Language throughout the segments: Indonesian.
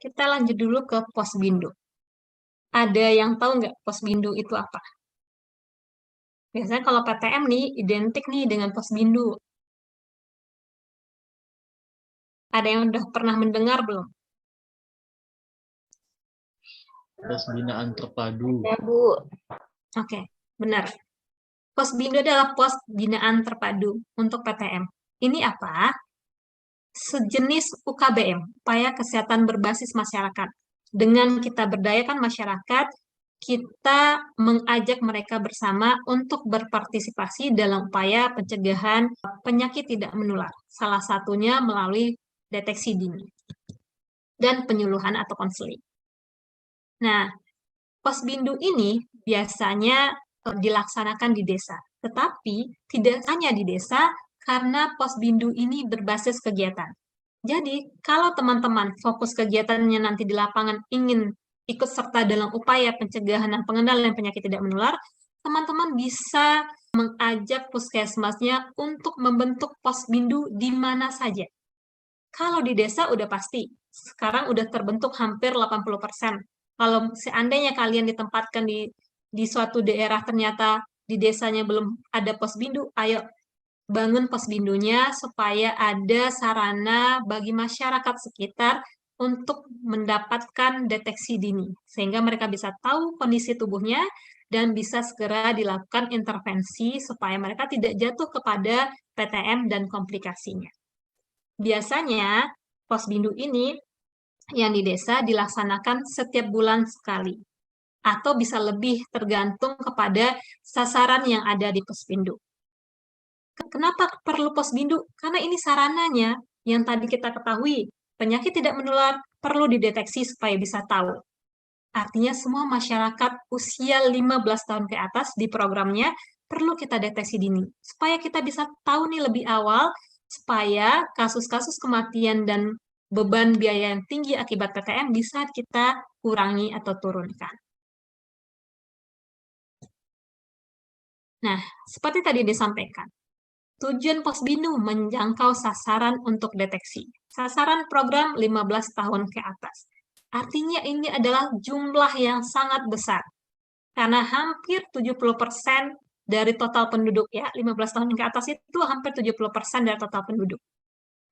kita lanjut dulu ke Posbindu. Ada yang tahu nggak Posbindu itu apa? Biasanya kalau PTM nih, identik nih dengan Posbindu. Ada yang udah pernah mendengar belum? Pos binaan terpadu. Ya, Bu. Oke, benar. Posbindu adalah pos binaan terpadu untuk PTM. Ini apa? Sejenis UKBM, upaya kesehatan berbasis masyarakat. Dengan kita berdayakan masyarakat, kita mengajak mereka bersama untuk berpartisipasi dalam upaya pencegahan penyakit tidak menular. Salah satunya melalui deteksi dini dan penyuluhan atau konseling. Nah, Posbindu ini biasanya dilaksanakan di desa, tetapi tidak hanya di desa karena Posbindu ini berbasis kegiatan. Jadi, kalau teman-teman fokus kegiatannya nanti di lapangan ingin ikut serta dalam upaya pencegahan dan pengendalian penyakit tidak menular, teman-teman bisa mengajak puskesmasnya untuk membentuk Posbindu di mana saja. Kalau di desa udah pasti, sekarang udah terbentuk hampir 80%. Kalau seandainya kalian ditempatkan di suatu daerah ternyata di desanya belum ada Posbindu, ayo bangun Posbindunya supaya ada sarana bagi masyarakat sekitar untuk mendapatkan deteksi dini, sehingga mereka bisa tahu kondisi tubuhnya dan bisa segera dilakukan intervensi supaya mereka tidak jatuh kepada PTM dan komplikasinya. Biasanya Posbindu ini yang di desa dilaksanakan setiap bulan sekali, atau bisa lebih tergantung kepada sasaran yang ada di Posbindu. Kenapa perlu Posbindu? Karena ini sarananya yang tadi kita ketahui, penyakit tidak menular perlu dideteksi supaya bisa tahu. Artinya semua masyarakat usia 15 tahun ke atas di programnya perlu kita deteksi dini, supaya kita bisa tahu nih lebih awal, supaya kasus-kasus kematian dan beban biaya yang tinggi akibat PTM bisa kita kurangi atau turunkan. Nah, seperti tadi disampaikan, tujuan Posbindu menjangkau sasaran untuk deteksi. Sasaran program 15 tahun ke atas. Artinya ini adalah jumlah yang sangat besar. Karena hampir 70% dari total penduduk ya, 15 tahun ke atas itu hampir 70% dari total penduduk.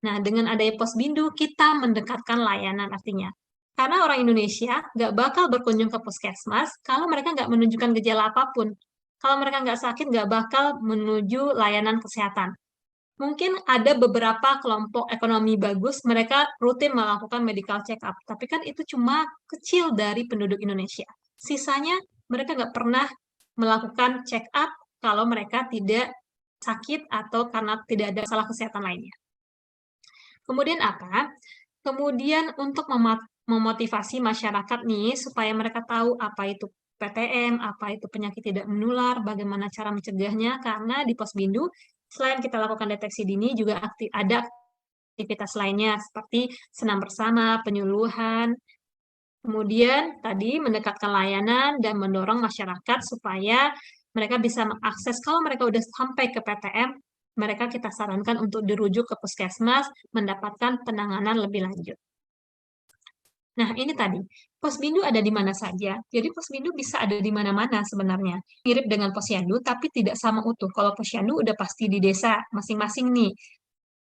Nah, dengan adanya Posbindu, kita mendekatkan layanan artinya. Karena orang Indonesia nggak bakal berkunjung ke puskesmas kalau mereka nggak menunjukkan gejala apapun. Kalau mereka nggak sakit, nggak bakal menuju layanan kesehatan. Mungkin ada beberapa kelompok ekonomi bagus, mereka rutin melakukan medical check-up. Tapi kan itu cuma kecil dari penduduk Indonesia. Sisanya, mereka nggak pernah melakukan check-up kalau mereka tidak sakit atau karena tidak ada masalah kesehatan lainnya. Kemudian apa? Kemudian untuk memotivasi masyarakat nih, supaya mereka tahu apa itu PTM, apa itu penyakit tidak menular, bagaimana cara mencegahnya, karena di Posbindu, selain kita lakukan deteksi dini, juga ada aktivitas lainnya, seperti senam bersama, penyuluhan, kemudian tadi mendekatkan layanan dan mendorong masyarakat supaya mereka bisa mengakses, kalau mereka udah sampai ke PTM, mereka kita sarankan untuk dirujuk ke puskesmas, mendapatkan penanganan lebih lanjut. Nah, ini tadi, Posbindu ada di mana saja. Jadi Posbindu bisa ada di mana-mana sebenarnya. Mirip dengan Posyandu, tapi tidak sama utuh. Kalau Posyandu udah pasti di desa masing-masing nih.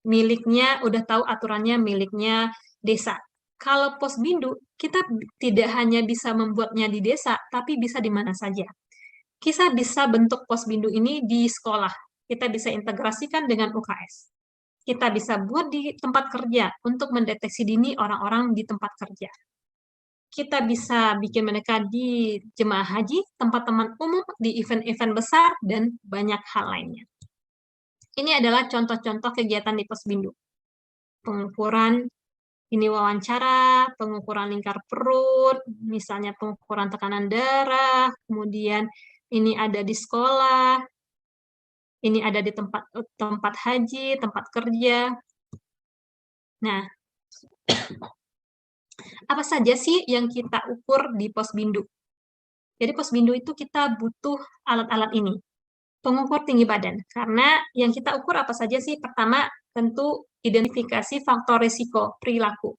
Miliknya, udah tahu aturannya miliknya desa. Kalau Posbindu, kita tidak hanya bisa membuatnya di desa, tapi bisa di mana saja. Kita bisa bentuk Posbindu ini di sekolah. Kita bisa integrasikan dengan UKS. Kita bisa buat di tempat kerja untuk mendeteksi dini orang-orang di tempat kerja. Kita bisa bikin mereka di jemaah haji, tempat teman umum, di event-event besar, dan banyak hal lainnya. Ini adalah contoh-contoh kegiatan di Posbindu. Pengukuran, ini wawancara, pengukuran lingkar perut, misalnya pengukuran tekanan darah, kemudian ini ada di sekolah, ini ada di tempat haji, tempat kerja. Nah, apa saja sih yang kita ukur di Posbindu? Jadi Posbindu itu kita butuh alat-alat ini. Pengukur tinggi badan, karena yang kita ukur apa saja sih? Pertama, tentu identifikasi faktor risiko perilaku.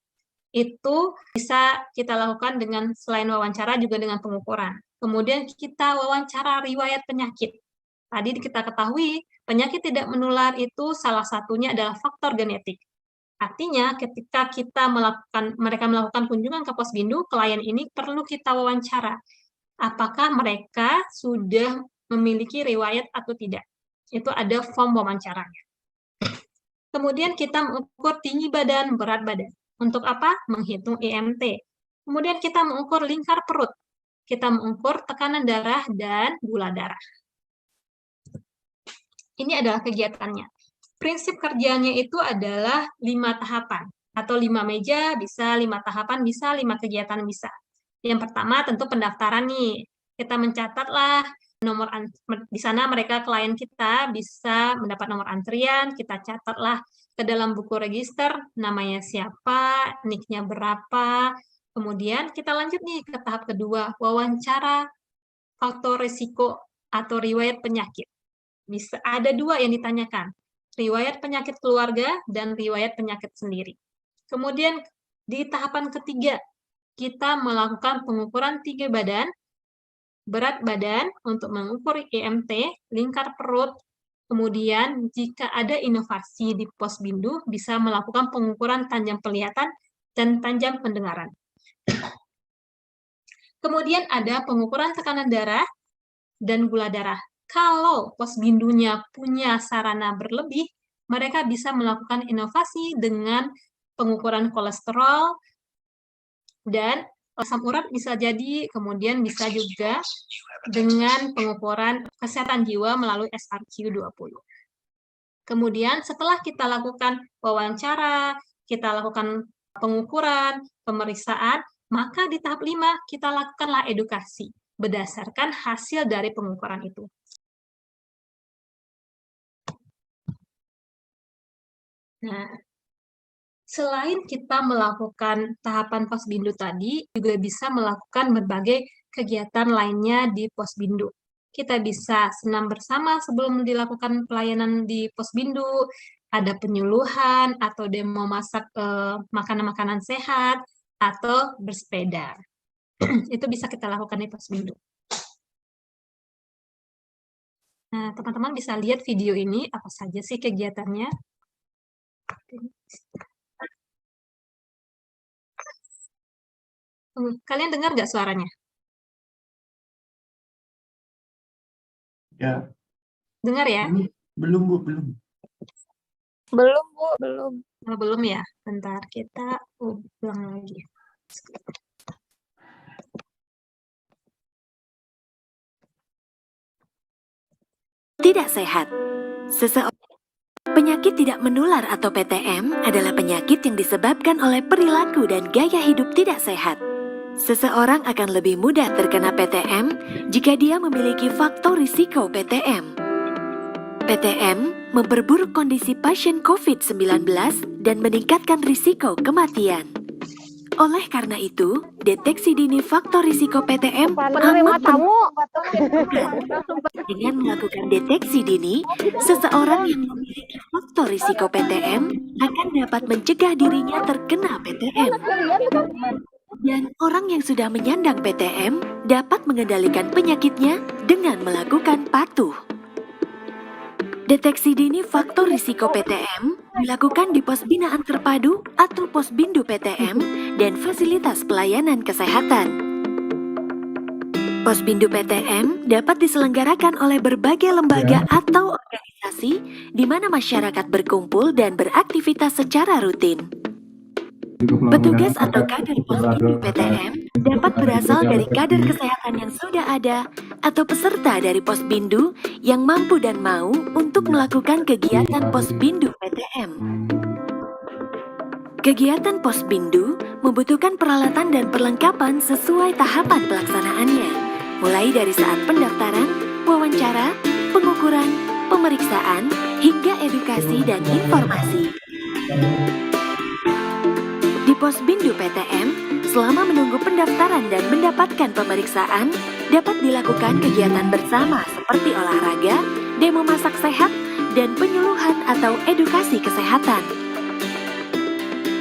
Itu bisa kita lakukan dengan selain wawancara juga dengan pengukuran. Kemudian kita wawancara riwayat penyakit. Tadi kita ketahui penyakit tidak menular itu salah satunya adalah faktor genetik. Artinya ketika mereka melakukan kunjungan ke Posbindu, klien ini perlu kita wawancara. Apakah mereka sudah memiliki riwayat atau tidak? Itu ada form wawancaranya. Kemudian kita mengukur tinggi badan, berat badan. Untuk apa? Menghitung IMT. Kemudian kita mengukur lingkar perut. Kita mengukur tekanan darah dan gula darah. Ini adalah kegiatannya. Prinsip kerjanya itu adalah 5 tahapan. Atau 5 meja bisa, 5 tahapan bisa, 5 kegiatan bisa. Yang pertama tentu pendaftaran nih. Kita mencatatlah nomor di sana mereka klien kita bisa mendapat nomor antrian, kita catatlah ke dalam buku register namanya siapa, nicknya berapa. Kemudian kita lanjut nih ke tahap kedua, wawancara faktor risiko atau riwayat penyakit. Bisa ada 2 yang ditanyakan, riwayat penyakit keluarga dan riwayat penyakit sendiri. Kemudian di tahapan ketiga kita melakukan pengukuran tinggi badan, berat badan untuk mengukur IMT, lingkar perut. Kemudian jika ada inovasi di Posbindu bisa melakukan pengukuran tanjam penglihatan dan tanjam pendengaran. Kemudian ada pengukuran tekanan darah dan gula darah. Kalau Posbindunya punya sarana berlebih, mereka bisa melakukan inovasi dengan pengukuran kolesterol dan asam urat bisa jadi, kemudian bisa juga dengan pengukuran kesehatan jiwa melalui SRQ-20. Kemudian setelah kita lakukan wawancara, kita lakukan pengukuran, pemeriksaan, maka di tahap 5 kita lakukanlah edukasi berdasarkan hasil dari pengukuran itu. Nah, selain kita melakukan tahapan Posbindu tadi, juga bisa melakukan berbagai kegiatan lainnya di Posbindu. Kita bisa senam bersama sebelum dilakukan pelayanan di Posbindu, ada penyuluhan, atau demo masak makanan-makanan sehat, atau bersepeda. Itu bisa kita lakukan di Posbindu. Nah, teman-teman bisa lihat video ini, apa saja sih kegiatannya. Kalian dengar nggak suaranya? Ya. Dengar ya? Belum, Bu, belum. Belum, Bu, belum. Oh, belum ya? Bentar, kita ulang lagi. Tidak sehat. Penyakit tidak menular atau PTM adalah penyakit yang disebabkan oleh perilaku dan gaya hidup tidak sehat. Seseorang akan lebih mudah terkena PTM jika dia memiliki faktor risiko PTM. PTM memperburuk kondisi pasien COVID-19 dan meningkatkan risiko kematian. Oleh karena itu, deteksi dini faktor risiko PTM amat penting. Dengan melakukan deteksi dini, seseorang yang memiliki faktor risiko PTM akan dapat mencegah dirinya terkena PTM. Dan orang yang sudah menyandang PTM dapat mengendalikan penyakitnya dengan melakukan patuh. Deteksi dini faktor risiko PTM dilakukan di pos binaan terpadu atau Posbindu PTM dan fasilitas pelayanan kesehatan. Posbindu PTM dapat diselenggarakan oleh berbagai lembaga atau organisasi di mana masyarakat berkumpul dan beraktivitas secara rutin. Petugas atau kader Posbindu PTM dapat berasal dari kader kesehatan yang sudah ada atau peserta dari Posbindu yang mampu dan mau untuk melakukan kegiatan Posbindu PTM. Kegiatan Posbindu membutuhkan peralatan dan perlengkapan sesuai tahapan pelaksanaannya, mulai dari saat pendaftaran, wawancara, pengukuran, pemeriksaan, hingga edukasi dan informasi. Di Posbindu PTM, selama menunggu pendaftaran dan mendapatkan pemeriksaan, dapat dilakukan kegiatan bersama seperti olahraga, demo masak sehat, dan penyuluhan atau edukasi kesehatan.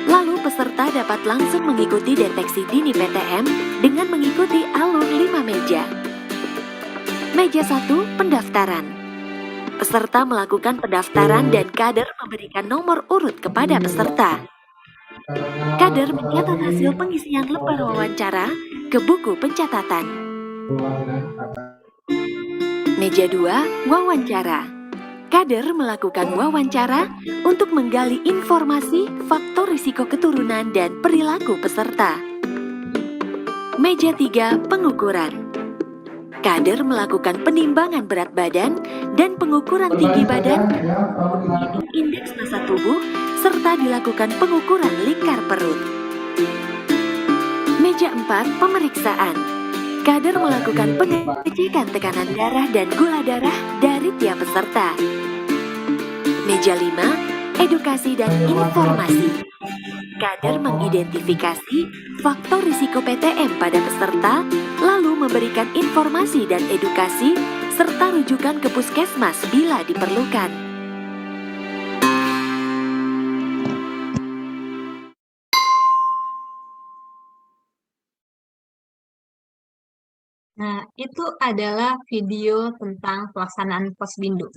Lalu peserta dapat langsung mengikuti deteksi dini PTM dengan mengikuti alur 5 meja. Meja 1, pendaftaran. Peserta melakukan pendaftaran dan kader memberikan nomor urut kepada peserta. Kader mencatat hasil pengisian lembar wawancara ke buku pencatatan. Meja 2, wawancara. Kader melakukan wawancara untuk menggali informasi, faktor risiko keturunan, dan perilaku peserta. Meja 3, pengukuran. Kader melakukan penimbangan berat badan dan pengukuran tinggi badan, indeks massa tubuh, serta dilakukan pengukuran lingkar perut. Meja 4, pemeriksaan. Kader melakukan pengecekan tekanan darah dan gula darah dari tiap peserta. Meja 5, edukasi dan informasi. Kader mengidentifikasi faktor risiko PTM pada peserta, lalu memberikan informasi dan edukasi, serta rujukan ke puskesmas bila diperlukan. Nah, itu adalah video tentang pelaksanaan Posbindu.